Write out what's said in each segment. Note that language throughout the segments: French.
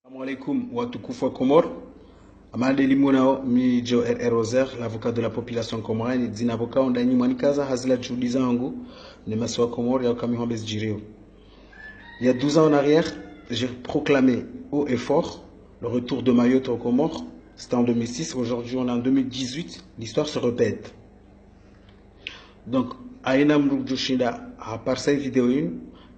Assalamu alaikum watukufu wa Comores. Amade Limonao mi Jo RR Roser, l'avocat de la population comorienne, dit avocat on dani mwanikaza hazila juhudi zangu ni maswa Comores ya kami hombes jireo. Il y a 12 ans en arrière, j'ai proclamé haut et fort le retour de Mayotte aux Comores. C'était en 2006, aujourd'hui on est en 2018, l'histoire se répète. Donc, aina mrujushinda à part cette vidéo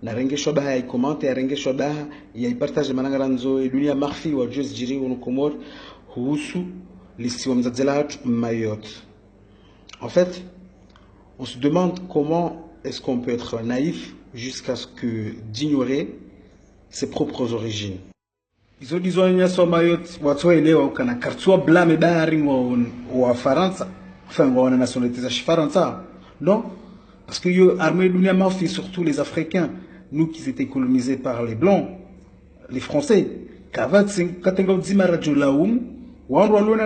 na renge shobaha ya comment ya renge shobaha ya partage manangara nzo dunia marfi wa juz jiri wa Comores husu lisiwa mzadzelatu Mayotte. En fait, on se demande comment est-ce qu'on peut être naïf jusqu'à ce que d'ignorer ses propres origines. Izo dizonya so Mayotte watoelewa ukana kartua blame bahari wa Faransa, enfin wa nationalité za Faransa. Non, parce que l'armée dunia marfi surtout les Africains, nous qui étaient colonisés par les Blancs, les Français, la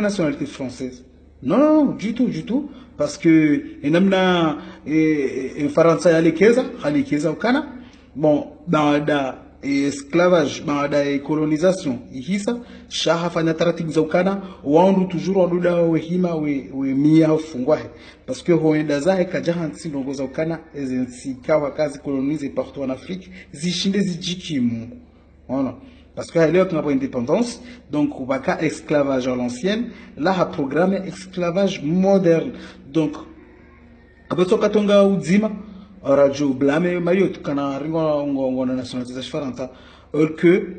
nationalité française. Non, non, du tout. Parce que, bon, dans esclavage, dans la colonisation, shaha fanya taratibu za ukana wandu toujours wanduda wehima we mia fungwahe parce que hoenda zahe kajaha ntsindogo za ukana ezensikawa kazi coloniser partout en Afrique zishinde zijikimu voilà parce que leo tunapo indépendance donc ubaka esclavage à l'ancienne là a programme esclavage moderne donc abato katonga uzima radio blame Mayotte kana ringo ngona nationalité za Faransa or que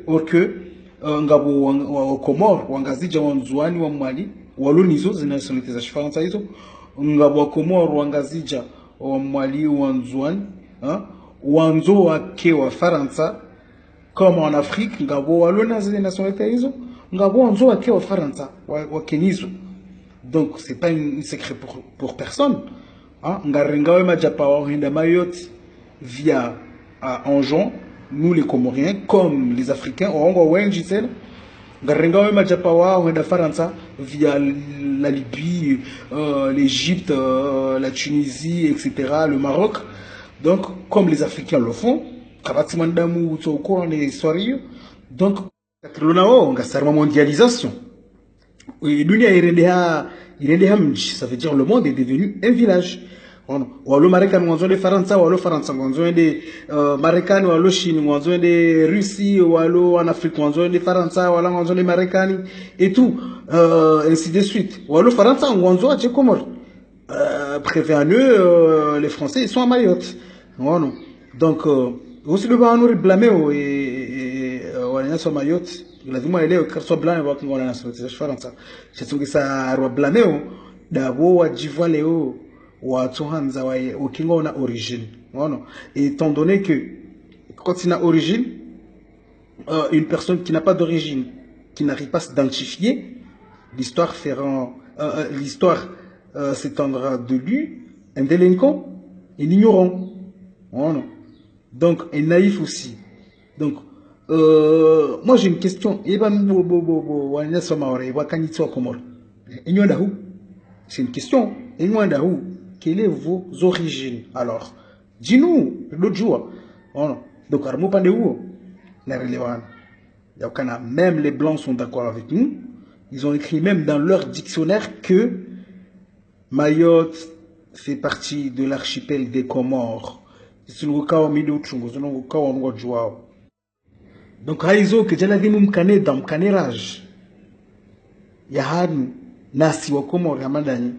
ngabo wa Comores wangazija wanzuani wa mwali walonizo zina nationalité za Faransa hizo ngabo wa Comores wangazija wa mwali wanzuani wanzo wake wa Faransa comme en Afrique ngabo walona zina nationalité hizo ngabo wanzo wake wa Faransa wa Kenizo. Donc c'est pas un secret pour personne. Ngaringawe majapawa hinda Mayotte via Anjon, nous les Comoriens comme les Africains on wenjisel ngaringawe majapawa hinda Faransa via la Libye, l'Égypte, la Tunisie, etc., le Maroc. Donc comme les Africains le font, kabatimandamu utoko en histoire. Donc katrolonao ngasarma mondialisation. Et dunia irendeha mji, ça veut dire le monde est devenu un village. Walo Marekani wanzo de Faransa, walo Faransa wanzo de Marekani, walo Chine wanzo de Russie, walo en Afrique wanzo de Faransa, walo wanzo de Marekani et tout, ainsi de suite. Walo Faransa wanzo à Comores. Prévenez les Français, ils sont à Mayotte. Voilà. Donc aussi le bas nous blâmer et on sur Mayotte. La vie moi elle est soit blanc et voir qu'on a la nationalité Faransa. C'est ce que ça doit blâmer d'abord wa jivaleo wa tsohanza wa okingo na origine. Voilà. Et étant donné que quand il a origine, une personne qui n'a pas d'origine, qui n'arrive pas à s'identifier, l'histoire s'étendra de lui, un délinquant, un ignorant. Voilà. Donc, un naïf aussi. Donc, moi j'ai une question. C'est une question. Quelles sont vos origines? Alors, dis-nous l'autre jour. Donc, même les Blancs sont d'accord avec nous. Ils ont écrit même dans leur dictionnaire que Mayotte fait partie de l'archipel des Comores. Donc, haizo que jalavi mumkane dans mkanerage. Yahanu nasi wa Comores yamadani.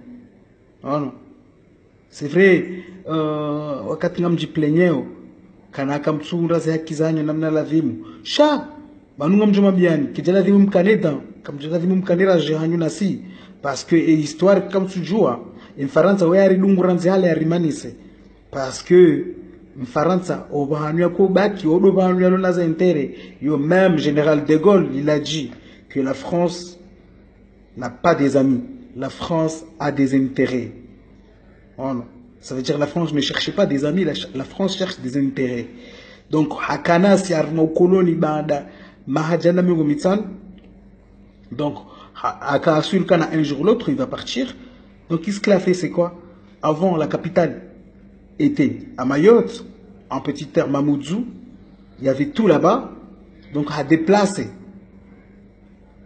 C'est vrai, wakati ngamji plenyeo kana kamtsura za kizanyo namna lavimu. Sha banunga mjoma biani kijalavi mumkane dans kamjalavi mumkanerage hanyu nasi parce que histoire comme tujua en Faransa wa yari dunguranze hale yarimanise parce que Faransa obahanu yako baki odo bahanu yalo naza intere yo même général de Gaulle il a dit que la France n'a pas des amis, la France a des intérêts. Ça veut dire la France ne cherche pas des amis, la France cherche des intérêts. Donc hakana si arno koloni banda mahajana mingo mitsan. Donc aka assure kana un jour l'autre il va partir. Donc qu'est-ce qu'il a fait, c'est quoi? Avant la capitale était à Mayotte, en petit terme Mamoudzou, il y avait tout là-bas, donc à déplacer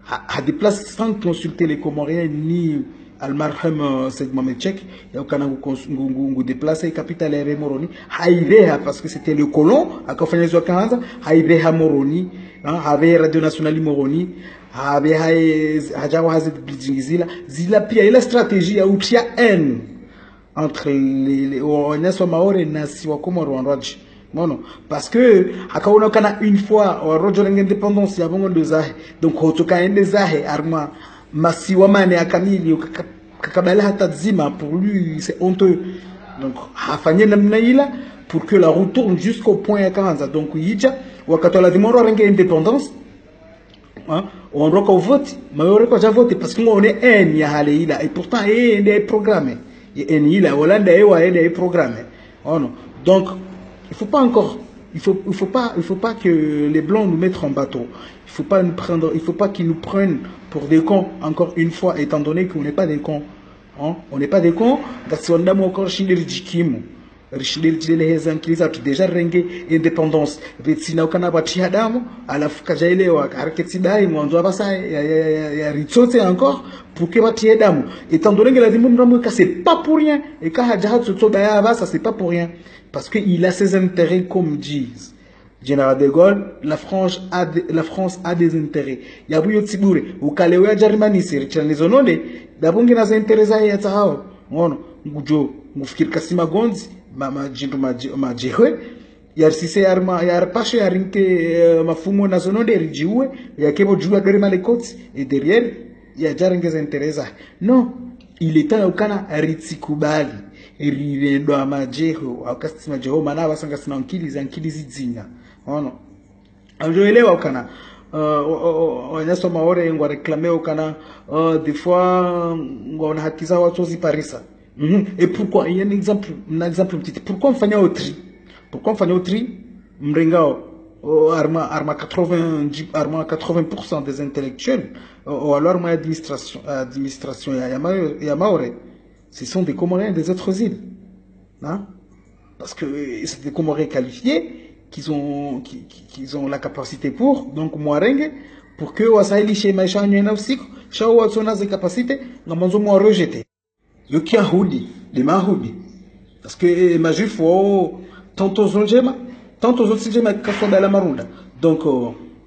a déplacé sans consulter les Comoriens ni Almarham Said Mohamed Cheikh, il y a aucun déplacé capitale et Moroni, Haïreha parce que c'était le colon, à Kofanya Zokanza, Haïreha Moroni, avait Radio Nationale Moroni, avait Hajawa Hazet Bidjingizila, Zila Pia, et la stratégie a outia haine entre les Oneswa Maore et Nasi Wakomoro en Raj. Non, parce que akaona kana une fois au rojo l'indépendance ya bongo de zahe donc hotoka ende zahe arma masiwa mane akamili kakabala hata zima pour lui c'est honteux donc afanye namna ila pour que la route tourne jusqu'au point ya Kanza donc yija wakati la dimoro renge indépendance hein on roka vote mais on roka ja vote parce que on est en ya hale ila et pourtant est programmé et en ila Hollande est programmé oh non donc il faut pas encore, il faut pas que les blancs nous mettent en bateau. Il faut pas qu'ils nous prennent pour des cons encore une fois, étant donné qu'on n'est pas des cons. Hein? On n'est pas des cons. Encore déjà rengue indépendance. Vetsina ukana bachi hadamu, alafu kajaelewa harakati dai mwanzo basa ya ritsote encore pour que bachi hadamu. Étant donné que la dimbumramu c'est pas pour rien et quand hajaha tsotso daya basa c'est pas pour rien parce qu'il a ses intérêts comme disent Général de Gaulle, la France a des intérêts. Yabuyo tsibure ukalewa Germany c'est les ononde dabungi na intérêts ya tsahao. Ngono ngujo ngufikiri kasima gonzi mama jindu majehwe yarsise arma yarpashe yarinke mafumo nazononde rijiwe yakebo jua gari malekoti et derrière ya jarengeza interesa non il est temps ukana ritsikubali rirendo amajeho akasima jeho mana basanga sina nkili zidzinya ono ajoelewa ukana wanyasoma maore ngwa réclamer ukana des fois ngona hakiza watu ziparisa. Et pourquoi il y a un exemple petit. Pourquoi on fait un tri? Pourquoi on fait un tri? Mrengao arma 80% des intellectuels ou alors ma administration Yamaore, ce sont des Comoriens des autres îles, hein? Parce que c'est des Comoriens qualifiés qui ont la capacité pour donc moirenge pour que wasaili chez maisha nyena usiku shao watsona ze capacité ngamanzo mo rejeter. Le Kiahudi, les Mahudi. Parce que ma juif, tantôt zonjema, tantôt zonjema kaswada la marunda. Donc,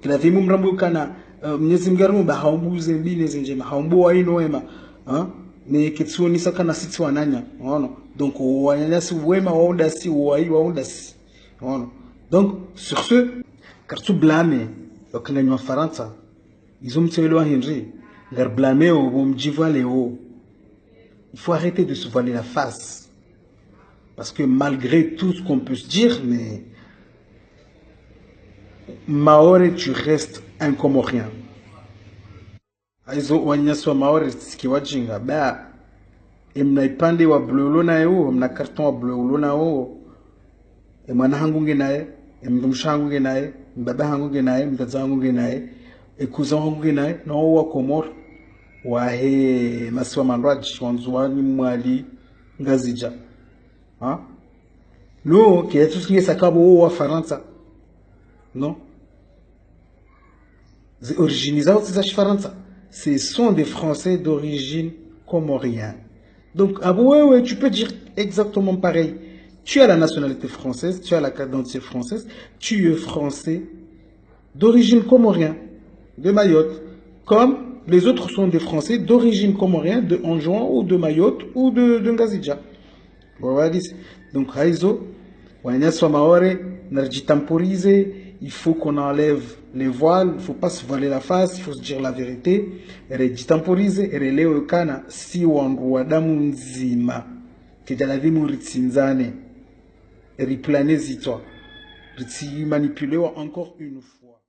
la vie mumrambu kana, mnyezimgaru ba haumbu zembi nezenjema, haumbu wa inoema, hein? Ne ketsuoni sakana sitsu ananya, ono. Donc, wanyanyasi wema waondasi, waondasi, ono. Donc, sur ce, car tout blâmer, okanyanywa Faransa, ils ont mtselwa Henry, leur blâmer au mjiva leo. Il faut arrêter de se voiler la face. Parce que malgré tout ce qu'on peut se dire, mais Maore, tu restes un Comorien. Aizo wanyaswa Maore skiwajinga ba emna ipande wa bleulo na yo, emna carton wa bleulo na yo, emwana hangunge nae, emdumsha hangunge nae, mbaba hangunge nae, mdaza hangunge nae, ekuza hangunge nae, na wa Komor. Wahe masiwa mandraji wanzuani mwali ngazija hein no qui est tout ce qui est sakabo wa Faransa non les originaux de Faransa ce sont des Français d'origine comorienne donc ah ouais tu peux dire exactement pareil tu as la nationalité française tu as la carte d'identité française tu es français d'origine comorienne de Mayotte comme les autres sont des Français d'origine comorienne, de Anjouan ou de Mayotte ou de Ngazidja. Donc, il faut qu'on enlève les voiles, il ne faut pas se voiler la face, il faut se dire la vérité. Temporiser, si manipuler encore une fois.